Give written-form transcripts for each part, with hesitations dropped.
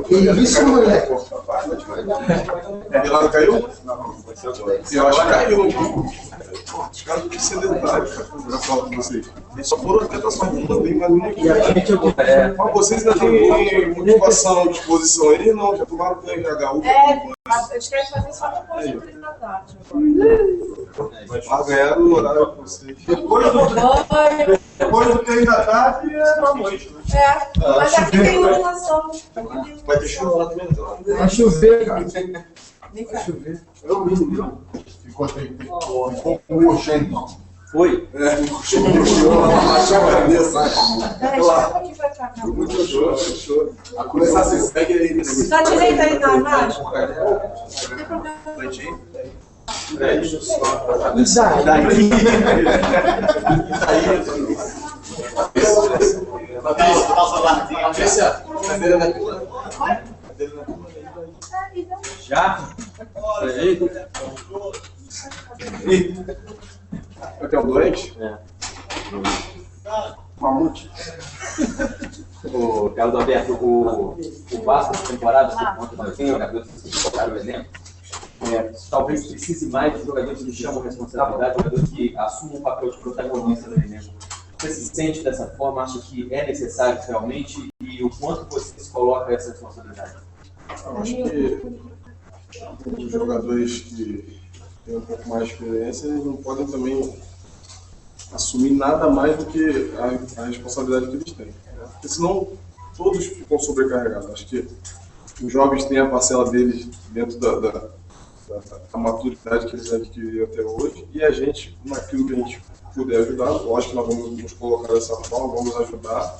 Que isso, moleque? Ela caiu? Eu acho que caiu. Os caras têm que ser detalhes, cara. Eu falo com vocês. Eles só foram tentações, não tem mais nenhuma aqui. Mas vocês ainda têm motivação, disposição aí? Não, já tomaram banho de HU. A gente quer fazer só depois de 3 da tarde. Mas ganharam o horário com vocês. Depois do 3 da tarde é pra noite. Mas aqui tem iluminação. Vai ter chuva lá também? Vai chover, cara. Vai chover. É o mínimo. Ficou com o Washington. Foi? Achou a cabeça. aqui pra cá. Muito show. A começar assim, segue aí. Tá direito aí na imagem? Já? Vai ter um doente? Mamute. O Carlos Alberto, o Vasco essa temporada, por conta dos jogadores que se colocaram no elenco, talvez precise mais de jogadores que chamam responsabilidade, jogadores que assumam um papel de protagonista no elenco. Você se sente dessa forma? Acha que é necessário realmente? E o quanto você se coloca essa responsabilidade? Eu acho que os jogadores que têm um pouco mais de experiência, eles não podem também assumir nada mais do que a responsabilidade que eles têm. Porque senão todos ficam sobrecarregados. Acho que os jovens têm a parcela deles dentro da maturidade que eles adquiriram até hoje, e a gente, naquilo que a gente puder ajudar, lógico que nós vamos nos colocar dessa forma, vamos ajudar,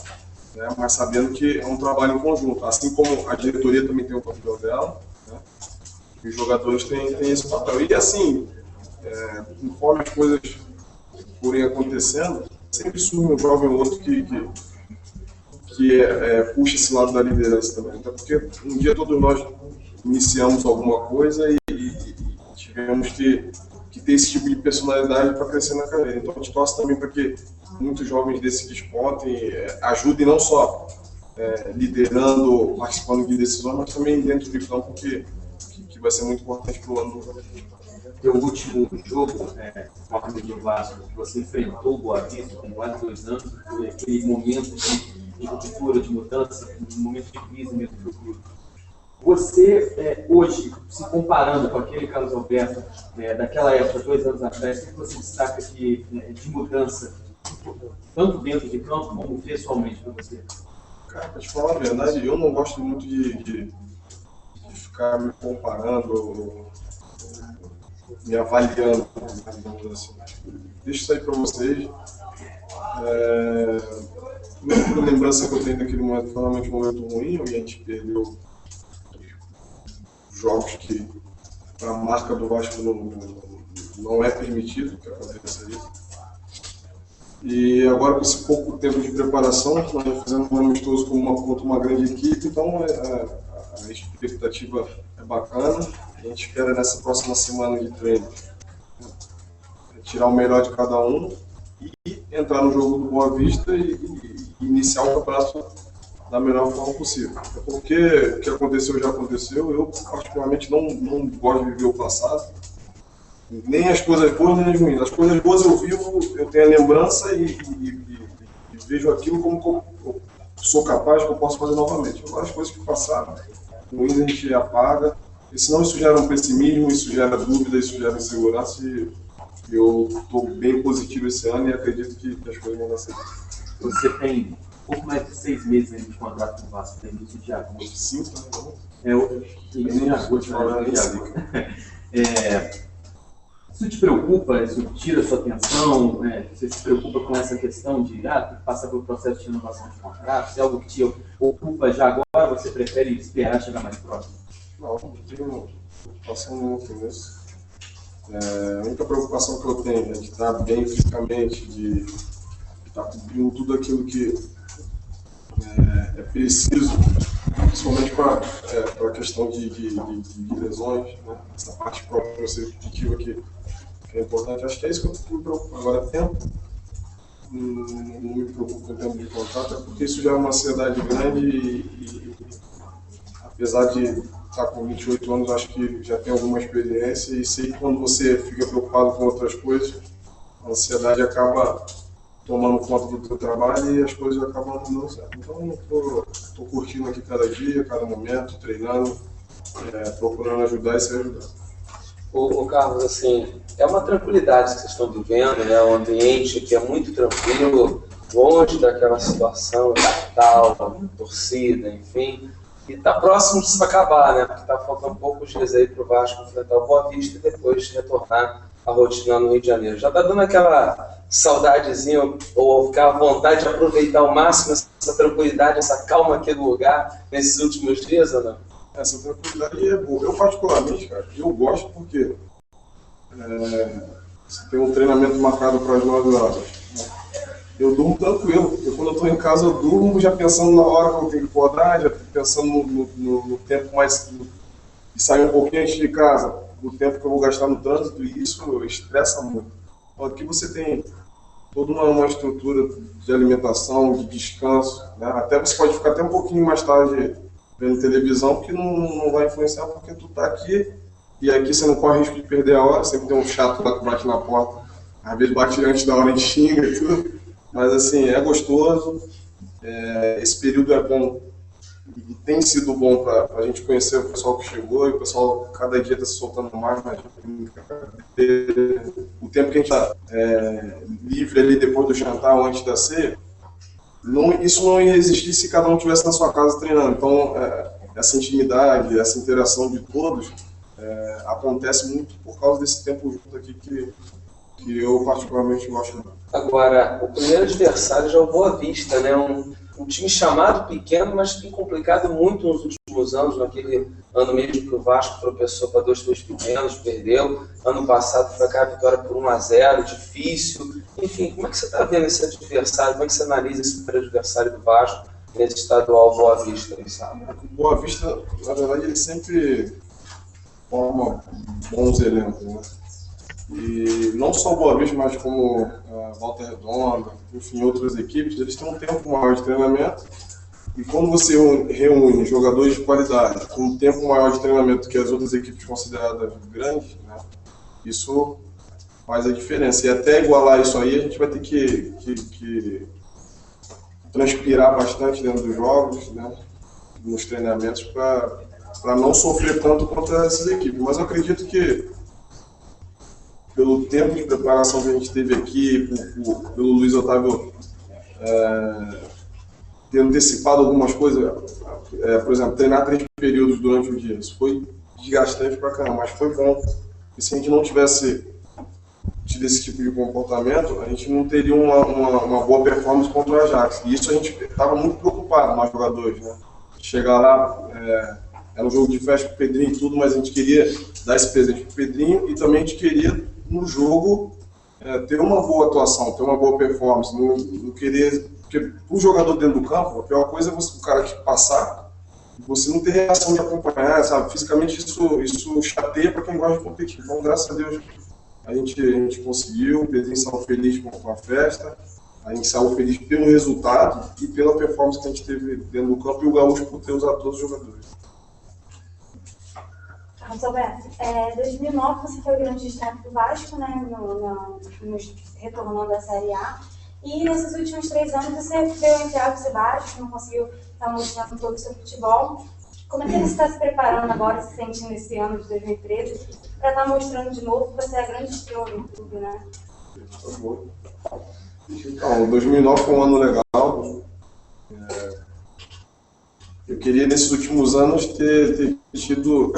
né, mas sabendo que é um trabalho em conjunto, assim como a diretoria também tem o papel dela, né, e os jogadores têm esse papel. E assim, conforme as coisas forem acontecendo, sempre surge um jovem ou outro que puxa esse lado da liderança também. Então, porque um dia todos nós iniciamos alguma coisa e tivemos que ter esse tipo de personalidade para crescer na carreira. Então a gente torce também para que muitos jovens desses despontem, ajudem não só liderando, participando de decisões, mas também dentro de campo, que vai ser muito importante para o ano do jogo. Teu último jogo, com a camisa do Vasco, você enfrentou o Boa Vista com quase 2 anos, foi aquele momento de ruptura, de mudança, um momento de crise mesmo do clube. Você, hoje, se comparando com aquele Carlos Alberto daquela época, 2 anos atrás, o que você destaca de mudança, tanto dentro de campo como pessoalmente para você? Cara, para te falar a verdade, eu não gosto muito de ficar me comparando, me avaliando, digamos assim. Deixa isso aí para vocês. A única lembrança que eu tenho daquele momento foi realmente um momento ruim, e a gente perdeu jogos que para a marca do Vasco não é permitido que aconteça isso. E agora, com esse pouco tempo de preparação, nós estamos fazendo um amistoso contra uma grande equipe, então a expectativa é bacana. A gente espera nessa próxima semana de treino tirar o melhor de cada um e entrar no jogo do Boa Vista e iniciar o campeonato da melhor forma possível. Porque o que aconteceu já aconteceu. Eu particularmente não gosto de viver o passado, nem as coisas boas nem as ruins. As coisas boas eu vivo, eu tenho a lembrança e vejo aquilo como que eu sou capaz, que eu posso fazer novamente. Agora as coisas que passaram, ruins, a gente apaga, e senão isso gera um pessimismo, isso gera dúvida, isso gera insegurança, e eu estou bem positivo esse ano e acredito que as coisas vão dar certo. Você tem pouco mais de 6 meses de contrato com o Vasco, tem início de agosto. 5, início de agosto, isso te preocupa? Isso tira a sua atenção? Você se preocupa com essa questão de passar pelo processo de renovação de contrato? Se é algo que te ocupa já agora, você prefere esperar chegar mais próximo? Não tenho preocupação nenhuma com isso. A única preocupação que eu tenho é de estar bem fisicamente, de estar cobrindo tudo aquilo que é preciso, principalmente para a questão de lesões, né? Essa parte própria, essa repetitiva que é importante. Acho que é isso que eu fico me preocupando. Agora, tempo, não me preocupo com o tempo de contato, é porque isso já é uma ansiedade grande e apesar de estar com 28 anos, acho que já tenho alguma experiência e sei que quando você fica preocupado com outras coisas, a ansiedade acaba tomando conta do teu trabalho e as coisas acabam não dando certo. Então, estou curtindo aqui cada dia, cada momento, treinando, procurando ajudar e ser ajudado. Ô Carlos, assim, é uma tranquilidade que vocês estão vivendo, né? Um ambiente que é muito tranquilo, longe daquela situação tal, torcida, enfim. E está próximo disso acabar, né? Porque está faltando poucos dias aí para o Vasco enfrentar o Boa Vista e depois retornar à rotina no Rio de Janeiro. Já está dando aquela saudadezinha ou ficar à vontade de aproveitar ao máximo essa tranquilidade, essa calma aqui do lugar nesses últimos dias, ou não? Essa tranquilidade é boa. Eu particularmente, cara, eu gosto porque você tem um treinamento marcado para as 9 horas. Eu durmo tranquilo, porque quando eu estou em casa eu durmo já pensando na hora que eu tenho que podar, já pensando no tempo mais... E sair um pouquinho antes de casa, do tempo que eu vou gastar no trânsito, e isso estressa muito. Aqui você tem toda uma estrutura de alimentação, de descanso, né? Até você pode ficar até um pouquinho mais tarde vendo televisão, que não vai influenciar porque tu tá aqui, e aqui você não corre risco de perder a hora, sempre tem um chato lá que bate na porta, às vezes bate antes da hora e xinga e tudo. Mas assim, é gostoso, esse período é bom e tem sido bom para a gente conhecer o pessoal que chegou e o pessoal cada dia está se soltando mais, mas o tempo que a gente está livre ali depois do jantar ou antes da ceia, isso não ia existir se cada um estivesse na sua casa treinando. Então, essa intimidade, essa interação de todos acontece muito por causa desse tempo junto aqui que eu particularmente gosto. Agora, o primeiro adversário já é o Boa Vista, né? Um time chamado pequeno, mas tem complicado muito nos últimos anos. Naquele ano mesmo que o Vasco tropeçou para 2 times pequenos, perdeu. Ano passado foi aquela vitória por 1-0, difícil. Enfim, como é que você está vendo esse adversário? Como é que você analisa esse primeiro adversário do Vasco nesse estadual Boa Vista? O Boa Vista, na verdade, ele sempre forma bons elencos, né? E não só o Boa Vista, mas como Volta Redonda, enfim, outras equipes, eles têm um tempo maior de treinamento. E quando você reúne jogadores de qualidade com um tempo maior de treinamento que as outras equipes consideradas grandes, né, isso faz a diferença. E até igualar isso aí, a gente vai ter que transpirar bastante dentro dos jogos, né, nos treinamentos, para não sofrer tanto contra essas equipes. Mas eu acredito que pelo tempo de preparação que a gente teve aqui, pelo Luiz Otávio ter antecipado algumas coisas, por exemplo, treinar 3 períodos durante o dia, isso foi desgastante pra caramba, mas foi bom. E se a gente não tivesse tido esse tipo de comportamento, a gente não teria uma boa performance contra o Ajax. E isso a gente estava muito preocupado, nós jogadores, né? Chegar lá, era um jogo de festa pro Pedrinho e tudo, mas a gente queria dar esse presente pro Pedrinho e também a gente queria no jogo ter uma boa atuação, ter uma boa performance, não querer, porque o jogador dentro do campo, a pior coisa é o cara que passar e você não ter reação de acompanhar, sabe? Fisicamente isso chateia para quem gosta de competir. Então, graças a Deus, a gente conseguiu, o Pedrinho saiu feliz com a festa, a gente saiu feliz pelo resultado e pela performance que a gente teve dentro do campo e o Gaúcho por ter usado todos os jogadores. Carlos Alberto, 2009 você foi o grande destaque do Vasco, né, retornando à Série A, e nesses últimos 3 anos você veio entre altos e baixos, não conseguiu estar mostrando todo o seu futebol. Como é que você está se preparando agora, se sente nesse ano de 2013, para estar mostrando de novo que você é a grande estrela do clube, né? Então, 2009 foi um ano legal. Eu queria, nesses últimos anos, ter tido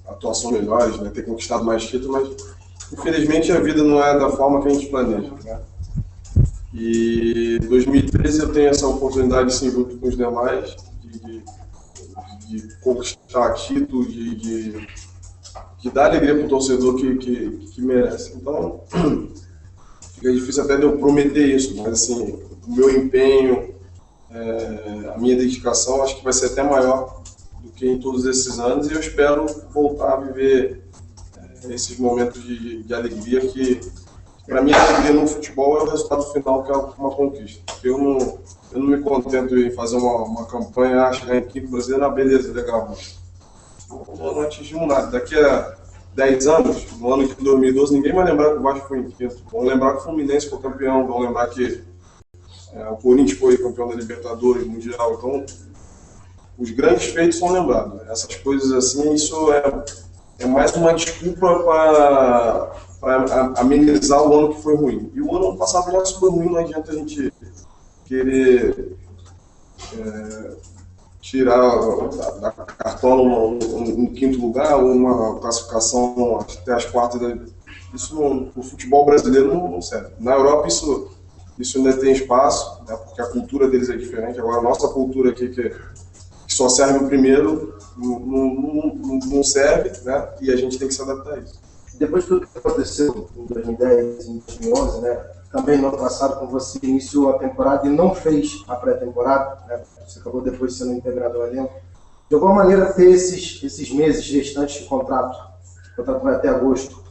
atuações melhores, né, ter conquistado mais títulos, mas infelizmente a vida não é da forma que a gente planeja, né? E em 2013 eu tenho essa oportunidade, sim, junto com os demais, de conquistar títulos, de dar alegria para o torcedor que merece. Então, fica difícil até de eu prometer isso, mas assim, o meu empenho, a minha dedicação, acho que vai ser até maior do que em todos esses anos, e eu espero voltar a viver esses momentos de alegria que para mim, a alegria no futebol é o resultado final, que é uma conquista. Eu não me contento em fazer uma campanha, chegar em quinto brasileiro, beleza, legal, mas não atingimos nada. Daqui a 10 anos, no ano de 2012, ninguém vai lembrar que o Vasco foi em quinto. Vão lembrar que o Fluminense foi campeão, vão lembrar que o Corinthians foi campeão da Libertadores, Mundial. Então, os grandes feitos são lembrados. Essas coisas assim, isso é mais uma desculpa para amenizar o ano que foi ruim. E o ano passado já foi ruim, não adianta a gente querer tirar da cartola um quinto lugar ou uma classificação até as quartas. Isso no futebol brasileiro não serve. Na Europa isso ainda tem espaço, né, porque a cultura deles é diferente. Agora a nossa cultura aqui, que só serve o primeiro, não serve, né, e a gente tem que se adaptar a isso. Depois de tudo que aconteceu em 2010 e em 2011, né, também no ano passado, quando você iniciou a temporada e não fez a pré-temporada, né, você acabou depois sendo integrado ao elenco, de alguma maneira ter esses meses restantes de contrato vai até agosto,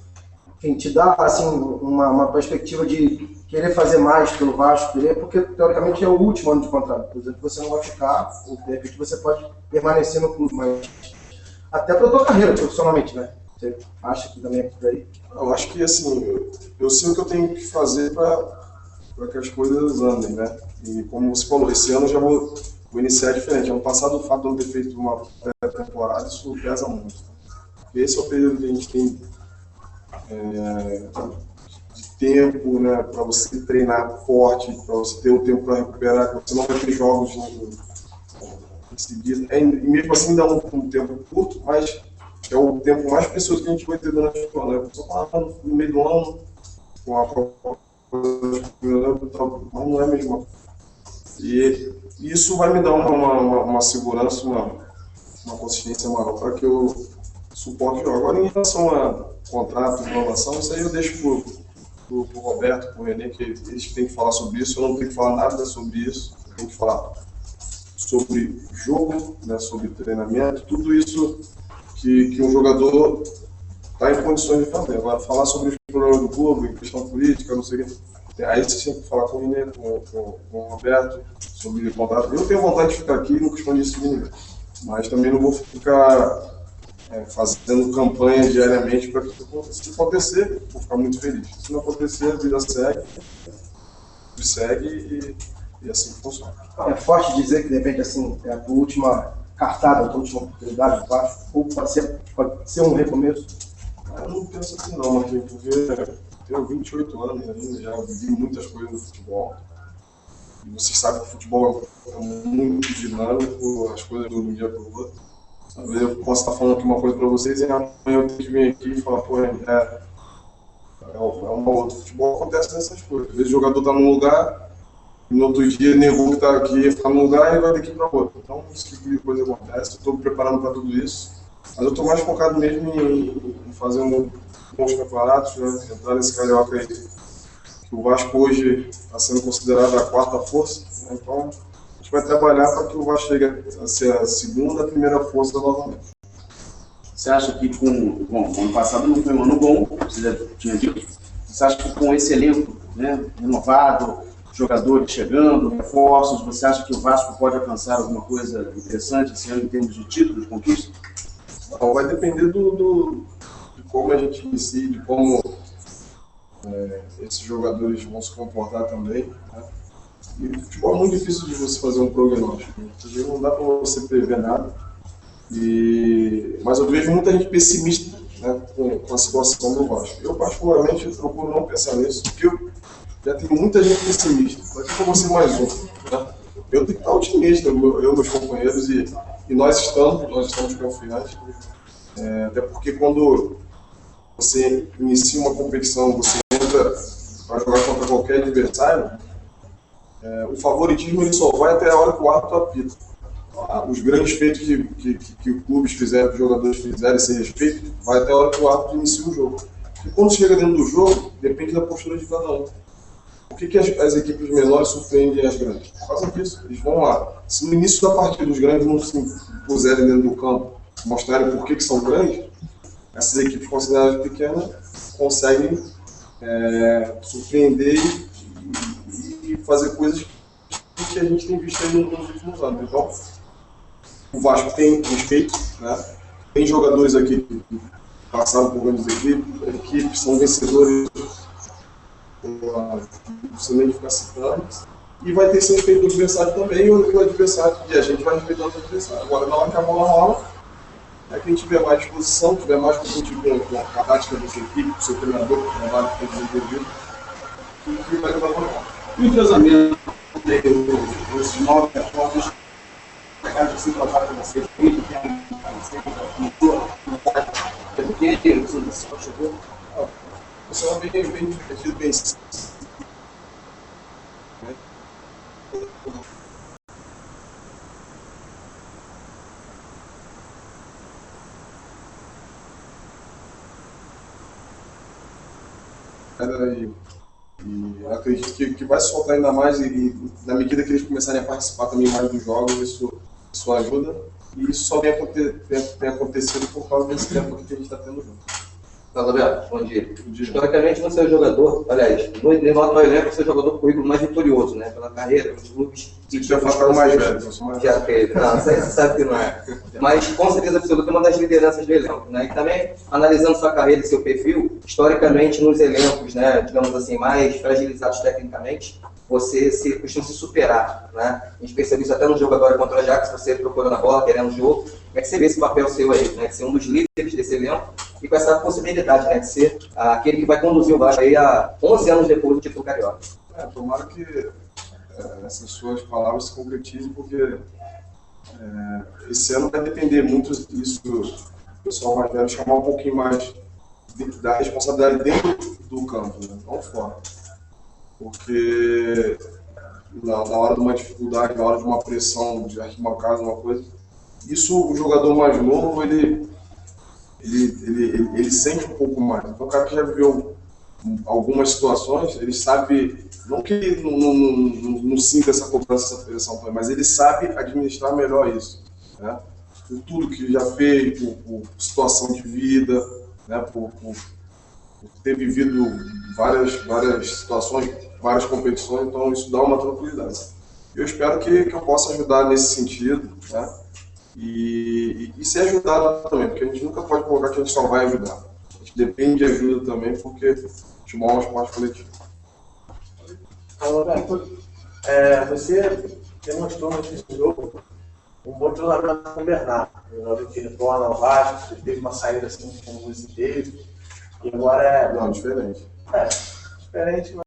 enfim, te dá assim, uma perspectiva de querer fazer mais pelo Vasco, porque teoricamente é o último ano de contrato, por exemplo, você não vai ficar, ou de repente você pode permanecer no clube, mas até para a tua carreira profissionalmente, né? Você acha que também é por aí? Eu acho que, assim, eu sei o que eu tenho que fazer para que as coisas andem, né? E como você falou, esse ano eu já vou iniciar diferente. Ano passado, o fato de eu ter feito uma pré-temporada, isso pesa muito. Esse é o período que a gente tem de tempo, né, para você treinar forte, para você ter o tempo para recuperar, que você não vai ter jogos em seguida. E mesmo assim, dá um tempo curto, mas é o tempo mais precioso que a gente vai ter durante o ano. Né? Só falando no meio do ano, com a mas não é a mesma coisa. E isso vai me dar uma segurança, uma consistência maior para que eu suporte o jogo. Agora, em relação a contrato, renovação, isso aí eu deixo pro Roberto, pro René, que eles têm que falar sobre isso. Eu não tenho que falar nada sobre isso. Eu tenho que falar sobre jogo, né, sobre treinamento, tudo isso que um jogador está em condições de fazer. Agora, falar sobre os problemas do clube, questão política, não sei o que. Aí você tem que falar com o René, com o Roberto, sobre contrato. Eu tenho vontade de ficar aqui e não escondi isso de ninguém. Mas também não vou ficar fazendo campanha diariamente para que se acontecer, vou ficar muito feliz. Se não acontecer, a vida segue e assim funciona. É forte dizer que, de repente, assim, é a tua última cartada, a tua última oportunidade do Vasco, ou pode ser um recomeço? Eu não penso assim não, Marquinhos, porque eu tenho 28 anos ainda, já vivi muitas coisas no futebol. E vocês sabem que o futebol é muito dinâmico, as coisas de um dia para o outro. Às vezes eu posso estar falando aqui uma coisa para vocês e amanhã eu tenho que vir aqui e falar, pô, é uma outra. Futebol acontece nessas coisas. Às vezes o jogador está num lugar e no outro dia negou que está aqui, está num lugar e vai daqui para outro. Então esse tipo de coisa acontece, estou me preparando para tudo isso. Mas eu estou mais focado mesmo em fazer bons campeonatos, né? Entrar nesse carioca aí. Que o Vasco hoje está sendo considerado a quarta força, né? Então a gente vai trabalhar para que o Vasco chegue a ser a segunda, a primeira força novamente. Você acha que o ano passado não foi um ano bom, você já tinha dito, você acha que com esse elenco, né, renovado, jogadores chegando, reforços, você acha que o Vasco pode alcançar alguma coisa interessante esse ano em termos de títulos, de conquista? Então, vai depender de como a gente inicia, de como esses jogadores vão se comportar também, né? E o futebol é muito difícil de você fazer um prognóstico, não dá para você prever nada. Mas eu vejo muita gente pessimista, né, com a situação do Vasco. Eu, particularmente, procuro não pensar nisso, porque eu já tenho muita gente pessimista. Para que eu vou ser mais um? Né? Eu tenho que estar otimista, eu e meus companheiros, e nós estamos confiantes. Até porque quando você inicia uma competição, você entra para jogar contra qualquer adversário, o favoritismo ele só vai até a hora que o árbitro apita. Os grandes feitos que os clubes fizeram, que os jogadores fizeram esse respeito, vai até a hora que o árbitro inicia o jogo. E quando chega dentro do jogo, depende da postura de cada um. Por que as equipes menores surpreendem as grandes? Por causa disso. Eles vão lá. Se no início da partida os grandes não se puserem dentro do campo, mostrarem por que são grandes, essas equipes consideradas pequenas conseguem surpreender e fazer coisas que a gente tem visto aí nos últimos anos. Então, o Vasco tem respeito, né? Tem jogadores aqui que passaram por grandes equipes, são vencedores, não precisa nem ficar citando. E vai ter esse respeito do adversário também, e o adversário, e a gente vai respeitar o adversário. Agora, na hora que a bola rola, é que a gente tiver mais disposição, tiver mais competitivo com a tática da sua equipe, com o seu treinador, com o trabalho que tem desenvolvido, que vai levar a bola. E o entrosamento dos 9 reforços, a gente se trabalha com você, filho, que é o pessoal é bem divertido, bem. E acredito que vai soltar ainda mais e na medida que eles começarem a participar também mais dos jogos, isso ajuda. E isso só tem acontecido por causa desse tempo que a gente está tendo junto. Fala, Roberto, bom dia. Historicamente, você é o jogador, aliás, no nosso elenco, você é o jogador com o currículo mais vitorioso, né? Pela carreira, pelos clubes. Se já falar mais velho, já teve. Não, você sabe que não é. Mas, com certeza absoluta, é uma das lideranças do elenco, né? E também, analisando sua carreira e seu perfil, historicamente, nos elencos, né, digamos assim, mais fragilizados tecnicamente, você costuma se superar, né? A gente percebeu isso até no jogo agora contra o Ajax, você procurando a bola, querendo o jogo. Como é que você vê esse papel seu aí, né? De ser um dos líderes desse elenco e com essa possibilidade, né, de ser aquele que vai conduzir o Vasco aí a 11 anos depois do título carioca? Tomara que essas suas palavras se concretizem, porque esse ano vai depender muito disso, o pessoal mais velho chamar um pouquinho mais da responsabilidade dentro do campo, né? Não fora. Porque na hora de uma dificuldade, na hora de uma pressão de arquibancada, uma coisa, isso o jogador mais novo, ele sente um pouco mais. Então o cara que já viveu algumas situações, ele sabe, não que ele não sinta essa cobrança, essa pressão, mas ele sabe administrar melhor isso, né? Por tudo que já fez, por situação de vida, né? Por ter vivido várias situações, várias competições, então isso dá uma tranquilidade. Eu espero que eu possa ajudar nesse sentido, né? E ser ajudado também, porque a gente nunca pode colocar que a gente só vai ajudar. A gente depende de ajuda também, porque futebol é um esporte coletivo. Roberto, você demonstrou nesse jogo um bom treinamento com o Bernardo, o jogador que retorna ao Vasco, que teve uma saída assim com o Luiz teve, e agora Não, diferente. Diferente,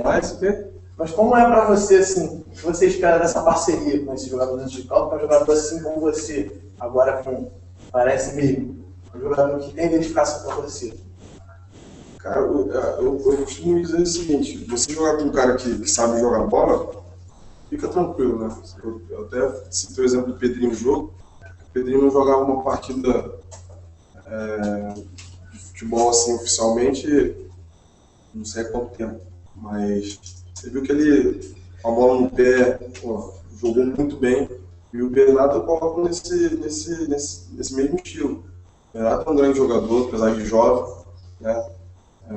mas o quê? Mas como é para você, assim, o que você espera dessa parceria com esses jogadores de campo, para um jogador assim como você, agora parece mesmo, um jogador que tem identificação com você? Cara, eu costumo dizer o seguinte, você jogar com um cara que sabe jogar bola, fica tranquilo, né? Eu até citei o exemplo do Pedrinho no jogo. O Pedrinho não jogava uma partida de futebol assim oficialmente, não sei há quanto tempo, mas você viu que ele, com a bola no pé, jogou muito bem. E o Bernardo eu coloco nesse mesmo estilo. O Bernardo é um grande jogador, apesar de jovem, né?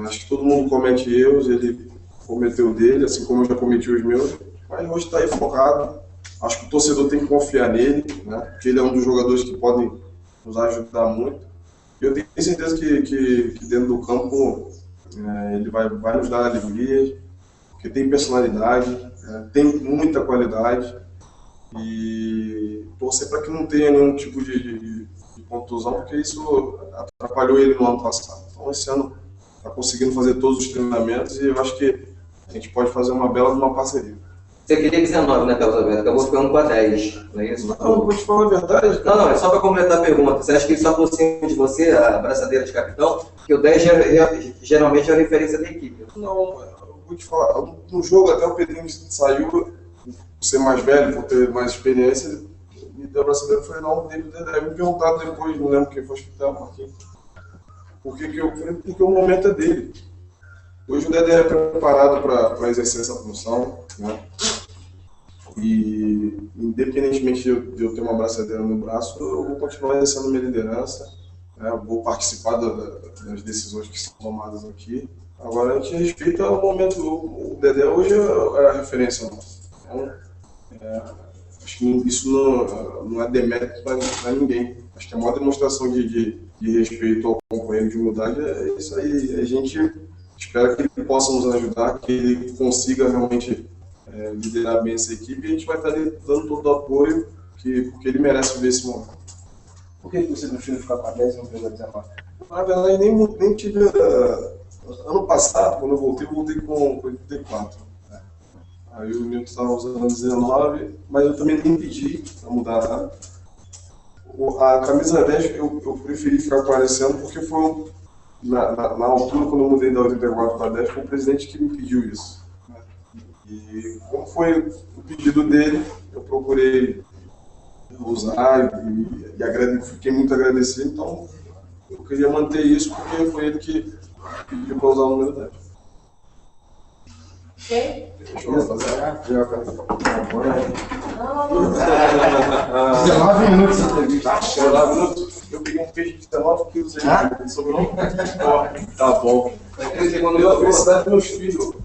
Acho que todo mundo comete erros, ele cometeu dele, assim como eu já cometi os meus, mas hoje está aí focado. Acho que o torcedor tem que confiar nele, né? Porque ele é um dos jogadores que podem nos ajudar muito. Eu tenho certeza que dentro do campo ele vai nos dar alegria, porque tem personalidade, tem muita qualidade, e torcer para que não tenha nenhum tipo de contusão, porque isso atrapalhou ele no ano passado. Então esse ano está conseguindo fazer todos os treinamentos e eu acho que a gente pode fazer uma bela de uma parceria. Você queria 19, né, Carlos Alberto? Acabou ficando com a 10, não é isso? Não, vou te falar a verdade. Não, é só para completar a pergunta. Você acha que isso aproxima de você, a braçadeira de capitão? Que o 10 geralmente é a referência da equipe. Não, eu vou te falar. No jogo até o Pedrinho saiu, por ser mais velho, por ter mais experiência, ele me deu a braçadeira e falei, não, deve me perguntar depois, não lembro quem foi escutar, Marquinhos. Por que eu falei? Porque o momento é dele. Hoje o Dedé é preparado para exercer essa função, né? E independentemente de eu ter uma braçadeira no braço, eu vou continuar exercendo minha liderança, né? Vou participar das decisões que são tomadas aqui, Agora a gente respeita o momento, o Dedé hoje é a referência nossa. Então, acho que isso não é demérito para ninguém. Acho que a maior demonstração de respeito ao companheiro, de humildade, é isso aí. A gente espera que ele possa nos ajudar, que ele consiga realmente liderar bem essa equipe, e a gente vai estar dando todo o apoio, porque ele merece ver esse momento. Por que você prefere ficar com a 10 e não pegou a 19? Na verdade, nem tive. Ano passado, quando eu voltei com 84. Aí o Nilton estava usando 19, mas eu também nem pedi para mudar nada. A camisa 10 eu preferi ficar com ela esse ano porque foi, na altura, quando eu mudei da 84 para 10, foi o presidente que me pediu isso. E como foi o pedido dele, eu procurei usar e fiquei muito agradecido, então eu queria manter isso porque foi ele que pediu para usar o número 10. Ok? Deixa eu fazer. 19 minutos de entrevista. 19 minutos? Eu peguei um peixe de 19 quilos aí, sobrou. Tá bom. Naquele segundo Pela felicidade dos meus filhos.